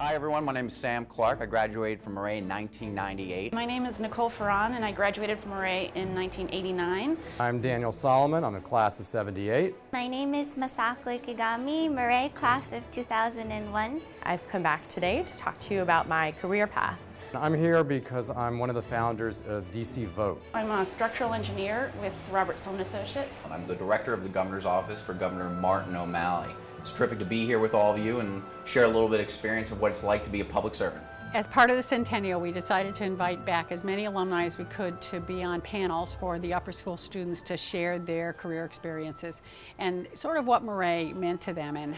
Hi everyone, my name is Sam Clark. I graduated from Maret in 1998. My name is Nicole Ferran and I graduated from Maret in 1989. I'm Daniel Solomon. I'm a class of 78. My name is Masako Ikigami, Maret class of 2001. I've come back today to talk to you about my career path. I'm here because I'm one of the founders of DC Vote. I'm a structural engineer with Robertson Associates. I'm the director of the governor's office for Governor Martin O'Malley. It's terrific to be here with all of you and share a little bit of experience of what it's like to be a public servant. As part of the centennial, we decided to invite back as many alumni as we could to be on panels for the upper school students to share their career experiences and sort of what Maret meant to them and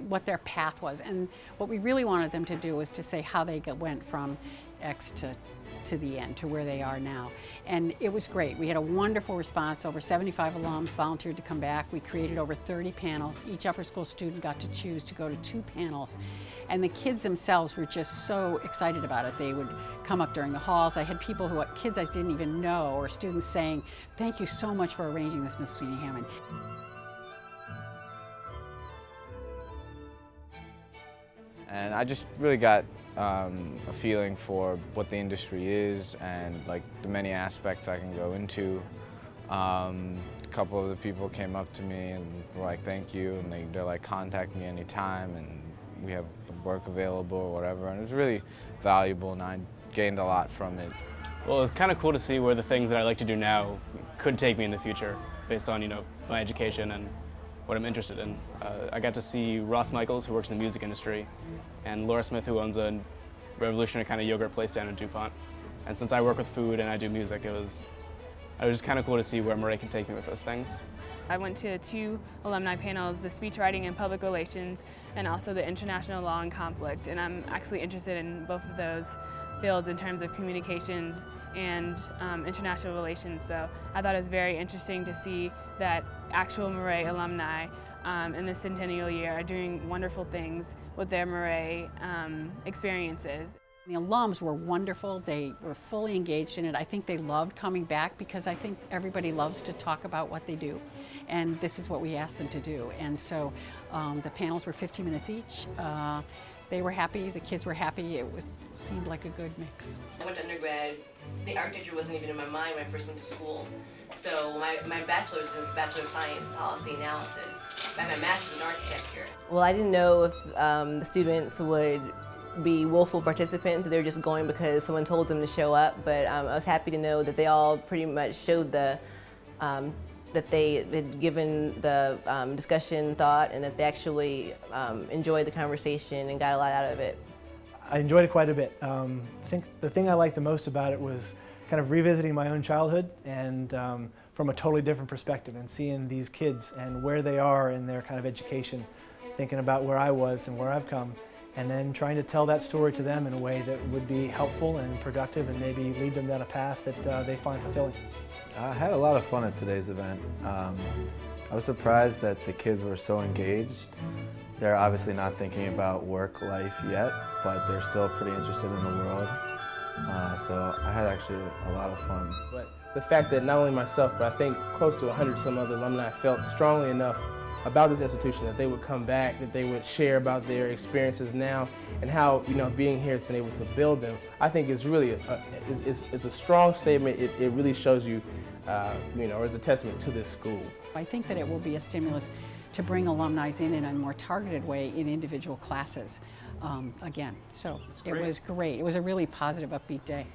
what their path was. And what we really wanted them to do was to say how they went from X to the end, to where they are now. And it was great. We had a wonderful response. Over 75 alums volunteered to come back. We created over 30 panels. Each upper school student got to choose to go to 2 panels. And the kids themselves were just so excited about it. They would come up during the halls. I had kids I didn't even know, or students saying, "Thank you so much for arranging this, Miss Sweeney Hammond." And I just really got a feeling for what the industry is and like the many aspects I can go into. A couple of the people came up to me and were like, "Thank you," and they're like, "Contact me anytime," and we have work available or whatever. And it was really valuable, and I gained a lot from it. Well, it was kind of cool to see where the things that I like to do now could take me in the future, based on my education and what I'm interested in. I got to see Ross Michaels, who works in the music industry, and Laura Smith, who owns a revolutionary kind of yogurt place down in DuPont. And since I work with food and I do music, it was just kind of cool to see where Maret can take me with those things. I went to 2 alumni panels, the speechwriting and public relations, and also the international law and conflict. And I'm actually interested in both of those fields in terms of communications and international relations. So I thought it was very interesting to see that actual Maret alumni in the centennial year are doing wonderful things with their Maret experiences. The alums were wonderful. They were fully engaged in it. I think they loved coming back because I think everybody loves to talk about what they do. And this is what we asked them to do. And so the panels were 15 minutes each. They were happy, the kids were happy. It seemed like a good mix. I went to undergrad. The architecture wasn't even in my mind when I first went to school. So my bachelor's is Bachelor of Science Policy Analysis. I have my master's in architecture. Well, I didn't know if the students would be willful participants, or they were just going because someone told them to show up. But I was happy to know that they all pretty much showed that they had given the discussion thought and that they actually enjoyed the conversation and got a lot out of it. I enjoyed it quite a bit. I think the thing I liked the most about it was kind of revisiting my own childhood and from a totally different perspective, and seeing these kids and where they are in their kind of education, thinking about where I was and where I've come, and then trying to tell that story to them in a way that would be helpful and productive and maybe lead them down a path that they find fulfilling. I had a lot of fun at today's event. I was surprised that the kids were so engaged. They're obviously not thinking about work life yet, but they're still pretty interested in the world. So I had actually a lot of fun. But the fact that not only myself, but I think close to 100 some other alumni felt strongly enough about this institution that they would come back, that they would share about their experiences now and how being here has been able to build them. I think it's really it's a strong statement. It really shows you, or is a testament to this school. I think that it will be a stimulus to bring alumni in a more targeted way in individual classes again. So it was great. It was a really positive, upbeat day.